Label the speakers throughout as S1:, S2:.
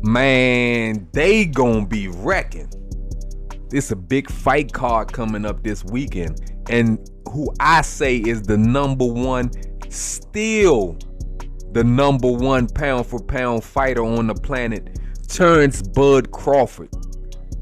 S1: Man, they gonna be wrecking. It's a big fight card coming up this weekend. And who I say is the number one, still the number one pound for pound fighter on the planet, turns Bud Crawford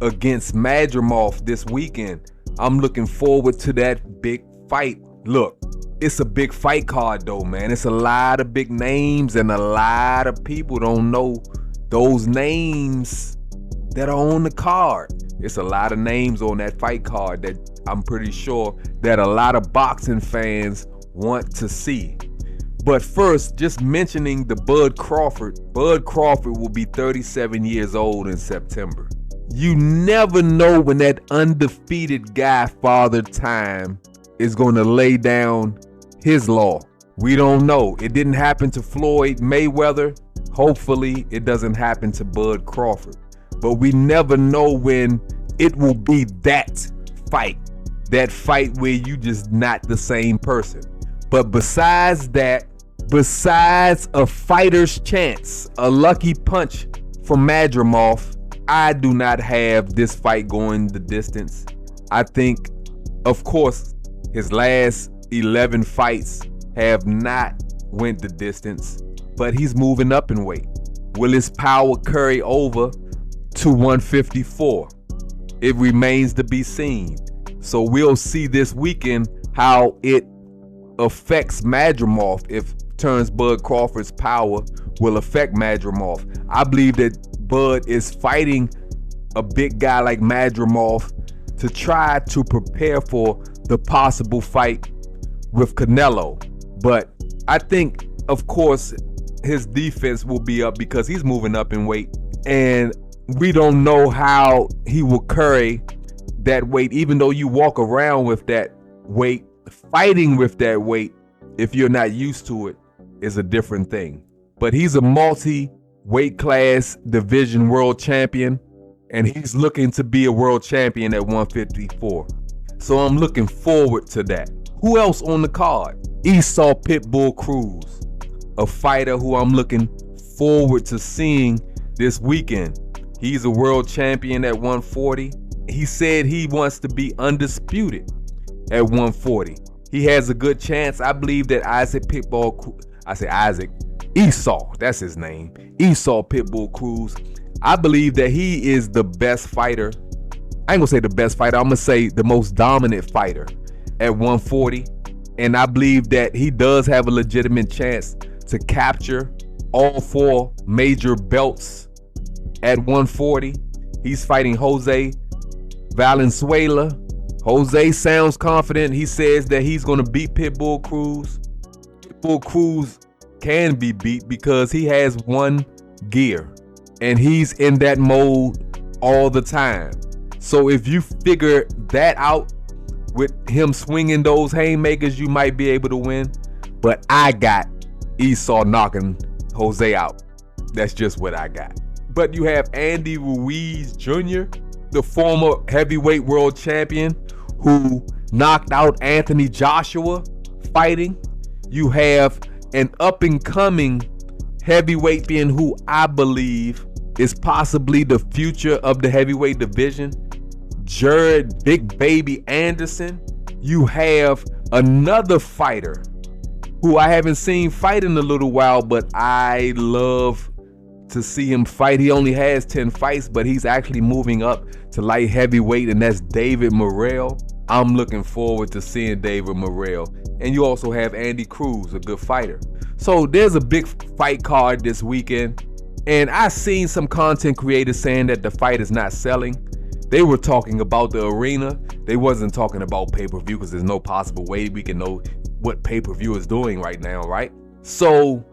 S1: against Madrimov this weekend. I'm looking forward to that big fight. Look, it's a big fight card though, man. It's a lot of big names and a lot of people don't know those names that are on the card. It's a lot of names on that fight card that I'm pretty sure that a lot of boxing fans want to see. But first, just mentioning the Bud Crawford will be 37 years old in September. You never know when that undefeated guy, Father Time, is going to lay down his law. We don't know. It didn't happen to Floyd Mayweather. Hopefully, it doesn't happen to Bud Crawford. But we never know when it will be that fight where you just not the same person. But besides that, besides a fighter's chance, a lucky punch from Madrimov, I do not have this fight going the distance. I think, of course, his last 11 fights have not went the distance, but he's moving up in weight. Will his power carry over to 154? It remains to be seen. So we'll see this weekend how it affects Madrimov, if turns Bud Crawford's power will affect Madrimov. I believe that Bud is fighting a big guy like Madrimov to try to prepare for the possible fight with Canelo. But I think, of course, his defense will be up because he's moving up in weight. And we don't know how he will carry that weight, even though you walk around with that weight. Fighting with that weight, if you're not used to it, is a different thing. But he's a multi-weight class division world champion, and he's looking to be a world champion at 154. So I'm looking forward to that. Who else on the card? Esau Pitbull Cruz, a fighter who I'm looking forward to seeing this weekend. He's a world champion at 140. He said he wants to be undisputed at 140. He has a good chance. I believe that Esau, that's his name. Esau Pitbull Cruz. I believe that he is the best fighter. I ain't gonna say the best fighter. I'm gonna say the most dominant fighter at 140. And I believe that he does have a legitimate chance to capture all 4 major belts at 140. He's fighting Jose Valenzuela. Jose sounds confident. He says that he's going to beat Pitbull Cruz. Pitbull Cruz can be beat because he has one gear and he's in that mode all the time. So if you figure that out with him swinging those haymakers, you might be able to win. But I got Esau knocking Jose out. That's just what I got. But you have Andy Ruiz Jr., the former heavyweight world champion, who knocked out Anthony Joshua fighting. You have an up-and-coming heavyweight being who I believe is possibly the future of the heavyweight division, Jared Big Baby Anderson. You have another fighter who I haven't seen fight in a little while, but I love to see him fight. He only has 10 fights, but he's actually moving up to light heavyweight, and that's David Morrell. I'm looking forward to seeing David Morrell. And you also have Andy Cruz, a good fighter. So there's a big fight card this weekend, and I seen some content creators saying that the fight is not selling. They were talking about the arena. They wasn't talking about pay-per-view, because there's no possible way we can know what pay-per-view is doing right now, right? So,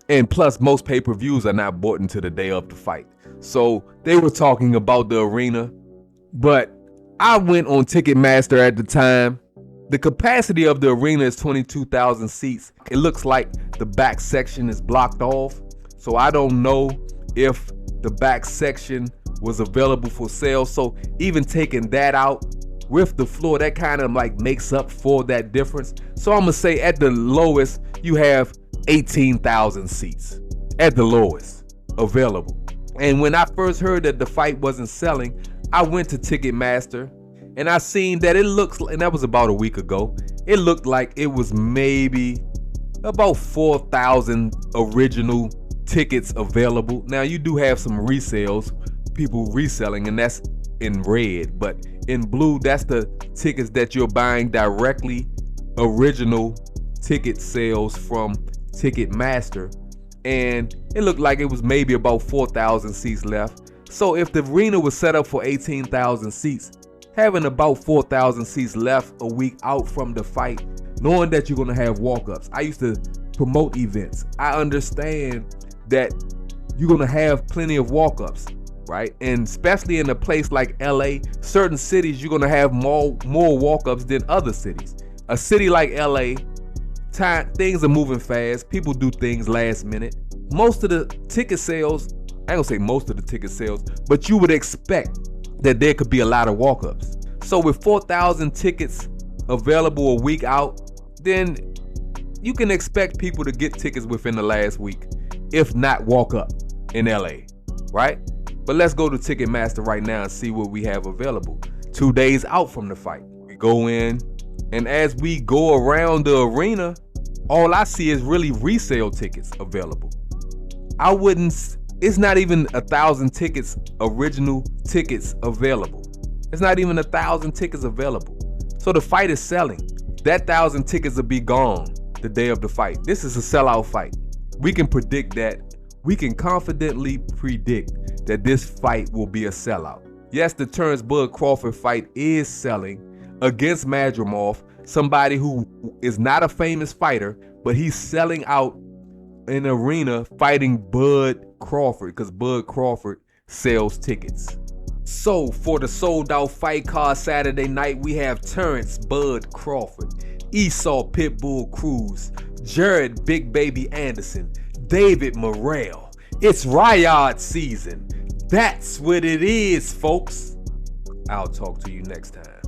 S1: and plus most pay-per-views are not bought until the day of the fight. So they were talking about the arena, but I went on Ticketmaster at the time. The capacity of the arena is 22,000 seats. It looks like the back section is blocked off. So I don't know if the back section was available for sale. So even taking that out with the floor, that kind of like makes up for that difference. So I'm gonna say at the lowest, you have 18,000 seats at the lowest available. And when I first heard that the fight wasn't selling, I went to Ticketmaster and I seen that it looks, and that was about a week ago, it looked like it was maybe about 4,000 original tickets available. Now you do have some resales, people reselling, and that's in red, but in blue, that's the tickets that you're buying directly, original ticket sales from Ticketmaster. And it looked like it was maybe about 4,000 seats left. So if the arena was set up for 18,000 seats, having about 4,000 seats left a week out from the fight, knowing that you're going to have walk-ups. I used to promote events. I understand that you're going to have plenty of walk-ups, right? And especially in a place like LA, certain cities, you're going to have more walk-ups than other cities. A city like LA, things are moving fast. People do things last minute. Most of the ticket sales, I ain't gonna say most of the ticket sales, but you would expect that there could be a lot of walk-ups. So with 4,000 tickets available a week out, then you can expect people to get tickets within the last week, if not walk up in LA, right? But let's go to Ticketmaster right now and see what we have available. 2 days out from the fight, we go in, and as we go around the arena, all I see is really resale tickets available. It's not even 1,000 tickets, original tickets available. It's not even 1,000 tickets available. So the fight is selling. That 1,000 tickets will be gone the day of the fight. This is a sellout fight. We can predict that. We can confidently predict that this fight will be a sellout. Yes, the Terrence Bud Crawford fight is selling against Madrimov, somebody who is not a famous fighter, but he's selling out an arena fighting Bud Crawford because Bud Crawford sells tickets. So for the sold out fight card Saturday night, we have Terrence Bud Crawford, Esau Pitbull Cruz, Jared Big Baby Anderson, David Morrell. It's Riot season. That's what it is, folks. I'll talk to you next time.